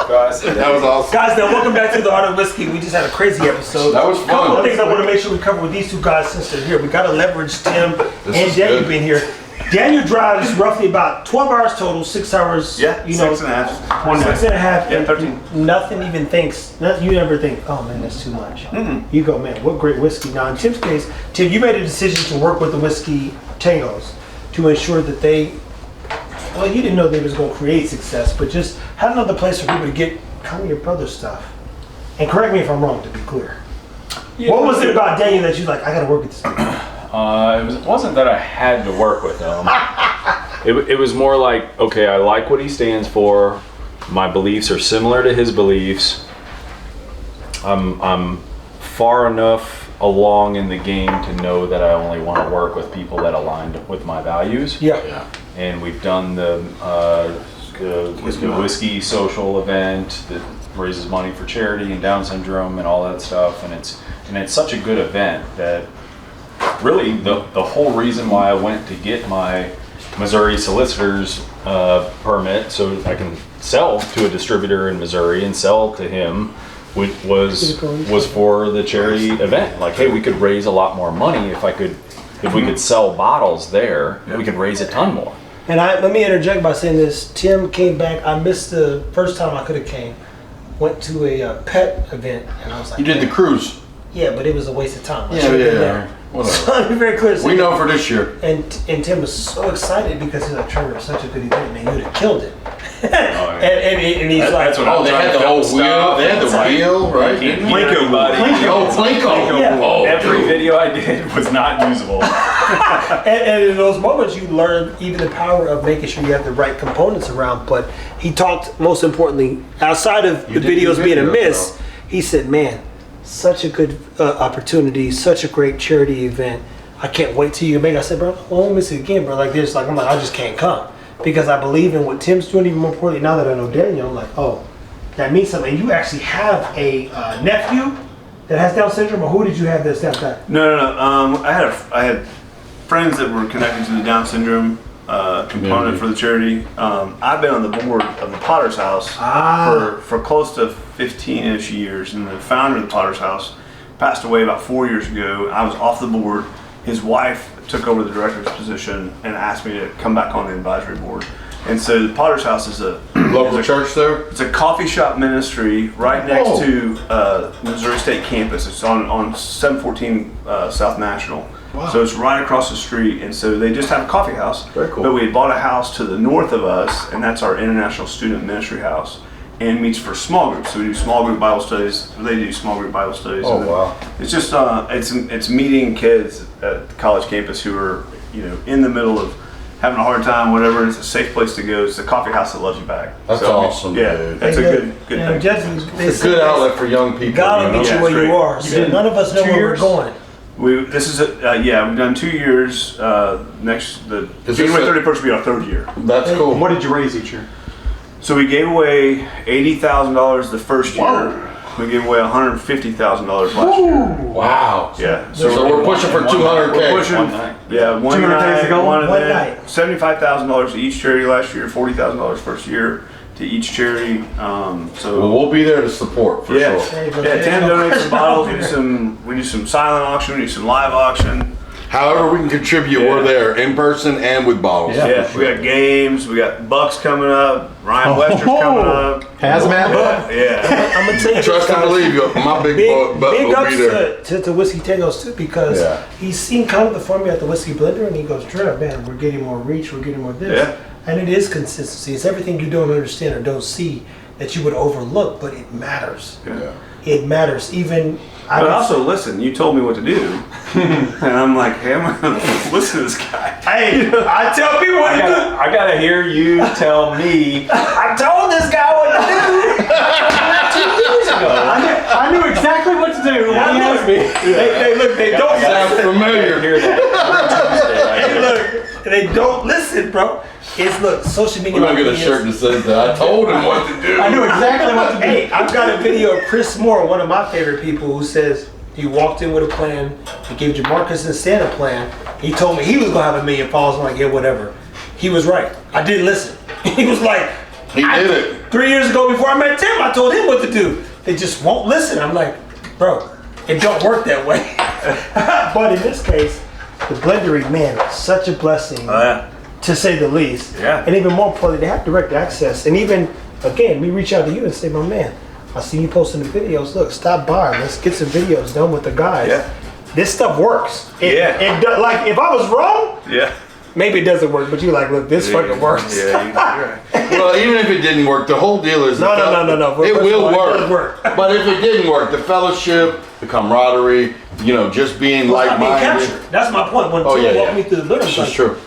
guys. That was awesome. Guys, now welcome back to the Art of Whiskey. We just had a crazy episode. That was A couple fun. of things I want to make sure we cover with these two guys since they're here. We got to leverage Tim and is Daniel good. being here. Daniel drives roughly about 12 hours total, 6 hours. Yeah, you know, 6.5. 6 and a half. Yeah, 13. Nothing even thinks. You never think, oh man, that's too much. You go, man, what great whiskey. Now in Tim's case, Tim, you made a decision to work with the whiskey Tangos to ensure that they. Well, you didn't know they was going to create success, but just had another place for people to get kind of your brother's stuff. And correct me if I'm wrong, to be clear. Yeah, What was it about Daniel that you like, I got to work with this guy? It wasn't that I had to work with him. It was more like, okay, I like what he stands for. My beliefs are similar to his beliefs. I'm far enough along in the game to know that I only want to work with people that align with my values. Yeah. And we've done the whiskey social event that raises money for charity and Down syndrome and all that stuff. And it's such a good event that really the whole reason why I went to get my Missouri solicitor's permit so I can sell to a distributor in Missouri and sell to him was for the charity event. Like, hey, we could raise a lot more money if we could sell bottles there. We could raise a ton more. And let me interject by saying this. Tim came back. I missed the first time I could have came. Went to a pet event, and I was like, You did the cruise. yeah, but it was a waste of time. I Yeah, should've been yeah. there. Whatever. So I'll be very clear. We know for this year. And Tim was so excited because he's like, Trevor, it's such a good event, man. You would have killed it. yeah. and he's like, That's what Oh, they had the whole wheel. They had the wheel, right? Oh, Plinko. Yeah. Oh, Every dude. video I did was not usable. and in those moments, you learn even the power of making sure you have the right components around. But he talked, most importantly, outside of the did videos the being a videos, miss, he said, man, such a good opportunity, such a great charity event. I can't wait till you make it. I said, bro, I won't miss it again, bro. Like this, like I'm like, I just can't come. Because I believe in what Tim's doing, even more importantly, now that I know Daniel, I'm like, oh, that means something. And you actually have a nephew that has Down syndrome, or who did you have that's that? No. I had friends that were connected to the Down syndrome component for the charity. I've been on the board of the Potter's House for close to 15-ish years, and the founder of the Potter's House passed away about 4 years ago. I was off the board. His wife took over the director's position and asked me to come back on the advisory board. And so the Potter's House is a Local church there? It's a coffee shop ministry right next to Missouri State campus. It's on 714 South National. Wow. So it's right across the street, and so they just have a coffee house. Very cool. But we had bought a house to the north of us, and that's our International Student Ministry House, and meets for small groups. So we do small group Bible studies. They do small group Bible studies. Oh, and wow. It's just it's meeting kids at the college campus who are in the middle of having a hard time, whatever. It's a safe place to go. It's a coffee house that loves you back. That's awesome, Yeah, dude. that's a good thing. It's a good outlet for young people. God will meet you Yeah, where it's you great. are. So none of us know where we're going. We've done 2 years. The January 31st will be our third year. That's cool. What did you raise each year? So we gave away $80,000 the first year. Whoa. We gave away $150,000 last year. Wow. Yeah. So we're pushing for 200K. We're pushing. One night. Yeah, one 200 days night, ago? one One event. night. $75,000 to each charity last year. $40,000 first year to each charity. Well, we'll be there to support for Yeah, sure. yeah. Tim donates some bottles. We do some silent auction. We do some live auction. However we can contribute, we're there in person and with bottles. Yeah, we got games. We got Bucks coming up. Ryan Wester's coming up. Hazmat. Yeah. I'm gonna tell you, Trust and believe you. My big butt big will ups be there. to Whiskey Tangos too, because Yeah. he's seen kind of the formula at the Whiskey Blender, and he goes, Trev, man, we're getting more reach, we're getting more this. Yeah. And it is consistency. It's everything you don't understand or don't see that you would overlook, but it matters. Yeah. It matters. Even But also, listen, you told me what to do. And I'm like, hey, I'm going to listen to this guy. Hey, I tell people what to do. I gotta hear you tell me. I told this guy what to do 2 years ago. I knew exactly what to do when he asked me. They don't Sounds listen. familiar. Hear that. Hey, look, they don't listen, bro. Look, social media. We're gonna get a is- shirt that says that. I told him what to do. I knew exactly what to do. Hey, I've got a video of Chris Moore, one of my favorite people, who says he walked in with a plan. He gave Jamarcus and Stan a plan. He told me he was gonna have 1 million followers. I'm like, yeah, whatever. He was right. I didn't listen. He was like, He did it. 3 years ago before I met Tim, I told him what to do. They just won't listen. I'm like, bro, it don't work that way. But in this case, the Blendery, man, such a blessing, to say the least. Yeah. And even more importantly, they have direct access. And even, again, we reach out to you and say, my man, I see you posting the videos. Look, stop by. Let's get some videos done with the guys. Yeah. This stuff works. Like, if I was wrong, Yeah. maybe it doesn't work, but you're like, look, this fucking works. Yeah, you're right. Well, even if it didn't work, the whole deal is No. It First will of all, work. It does work. But if it didn't work, the fellowship, the camaraderie, just being It's not being like-minded. captured. That's my point. When Oh, Tim yeah, walked yeah. me through the building, This like, is true.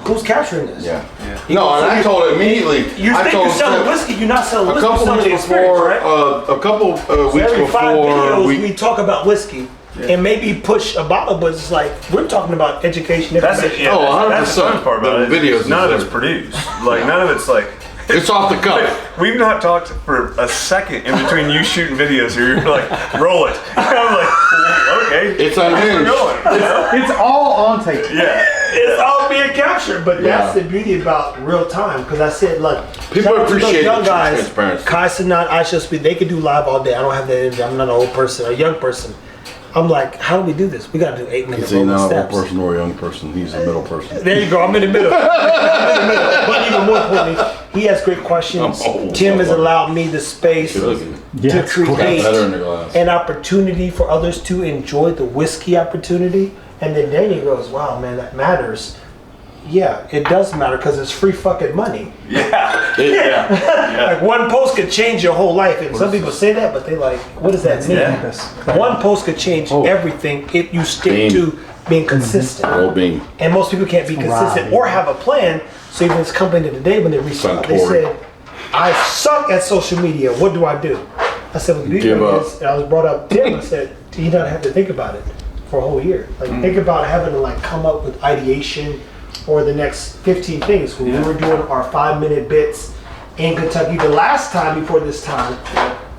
who's capturing this? Yeah. He No, goes, and I told immediately. You I think told you're selling Tim, whiskey? You're not selling a whiskey. couple You're selling the weeks experience, before, right? a couple So weeks every 5 before videos we. we talk about whiskey and maybe push a bottle, but it's like we're talking about education. That's it. information. Yeah, Oh, that's the 100%. fun part about The it. videos None of is it's produced. Like none of it's like. It's off the cuff. We've not talked for a second in between you shooting videos or you're like, roll it. I'm like, okay. It's We're unhinged. going. You know? It's all on tape. Yeah. It's all being captured, but that's Yeah. the beauty about real time. Because I said, look, People shout out to those appreciate young the guys. transparency. Kai Sanat, I Shall Speak. They can do live all day. I don't have that energy. I'm not an old person, a young person. I'm like, how do we do this? We got to do 8-minute He's not an steps. old person or a young person. He's a middle person. There you go. I'm in the middle. But even more importantly, he has great questions. I'm old. Tim has allowed me the space Look at him. to create Better in the glass. an opportunity for others to enjoy the whiskey opportunity. And then Danny goes, wow, man, that matters. Yeah, it does matter because it's free fucking money. Like one post could change your whole life. And some people say that, but they like, what does that mean? One post could change everything if you stick to being consistent. Old bean. And most people can't be consistent or have a plan. So even this company today, when they reached out, they Suntory. said, I suck at social media. What do I do? I said, well, the beauty Give of it up. is, and I was brought up Tim, I said, do you not have to think about it for a whole year? Like think about having to like come up with ideation or the next 15 things. When we were doing our 5-minute bits in Kentucky the last time before this time,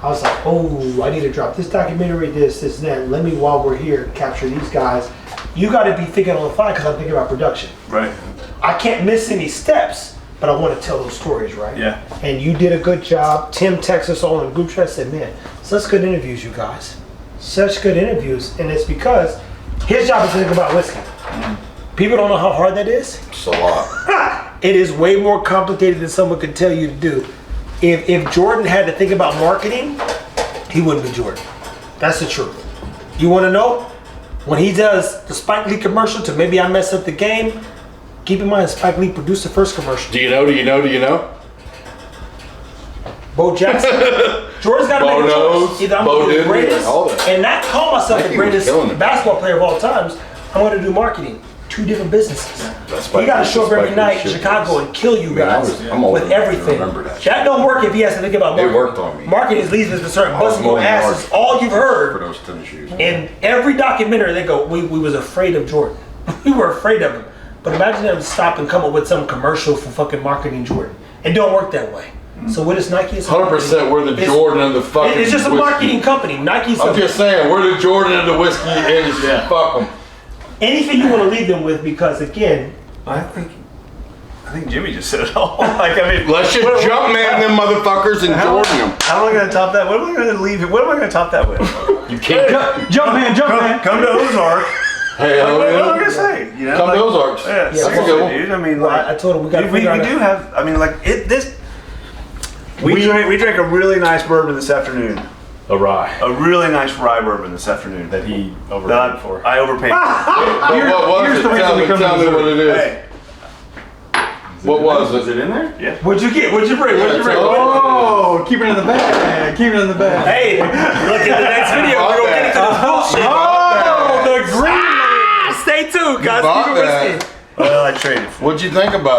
I was like, oh, I need to drop this documentary, this, and that. Let me, while we're here, capture these guys. You got to be thinking on the fly because I'm thinking about production. Right. I can't miss any steps, but I want to tell those stories, right? Yeah. And you did a good job. Tim texted us all in the group chat, said, man, such good interviews, you guys. Such good interviews. And it's because his job is to think about whiskey. People don't know how hard that is. It's a lot. It is way more complicated than someone could tell you to do. If Jordan had to think about marketing, he wouldn't be Jordan. That's the truth. You want to know? When he does the Spike Lee commercial to Maybe I Mess Up the Game, keep in mind Spike Lee produced the first commercial. Do you know? Bo Jackson. Jordan's got to Bo make a knows. choice. Either I'm Bo going to be the did, greatest all that. and not call myself I the think he was greatest killing it. basketball player of all times. I'm going to do marketing. 2 different businesses. Spike He got to Lee- show up Spike every Lee night in shit Chicago was- and kill you Man, I guys was- I'm old with enough to everything. remember that shit. That don't work if he has to think about It marketing. worked on me. Marketing is leading us to start I was busting your mowing asses. yards All you've for heard. those tennis shoes. In every documentary, they go, we was afraid of Jordan. We were afraid of him. But imagine them stop and come up with some commercial for fucking marketing Jordan. It don't work that way. So what is Nike? 100% we're the It's- Jordan of the fucking It's just a whiskey. marketing company. Nike's I'm just saying, we're the Jordan of the whiskey industry. Fuck them. anything you want to leave them with because again, I think Jimmy just said it all. Like, I mean, Let's just jump man them motherfuckers and Jordan them. How am I going to top that? What am I going to leave? What am I going to top that with? You can't. Jump man. Come to Ozark. Hey, What am I going to say? You know, come like, to Ozarks. Yeah, That's a seriously, good one. dude. I mean, well, like, I told him we got to we figure out. do have. I mean, like we drank a really nice bourbon this afternoon. A rye A really nice rye bourbon this afternoon. that he That overpaid for. I overpaid. But what was here's it? the reason we come to Tell me what it is. Hey, What was Is it? it in there? yeah. What'd you get? What'd you bring? What'd you bring? Oh, keep it in the bag. Keep it in the bag. Hey, look at the next video. We're gonna get into this bullshit. Oh, the green. Stay tuned, guys. bought Keep it that. whiskey. Well, I traded for. What'd you think about it?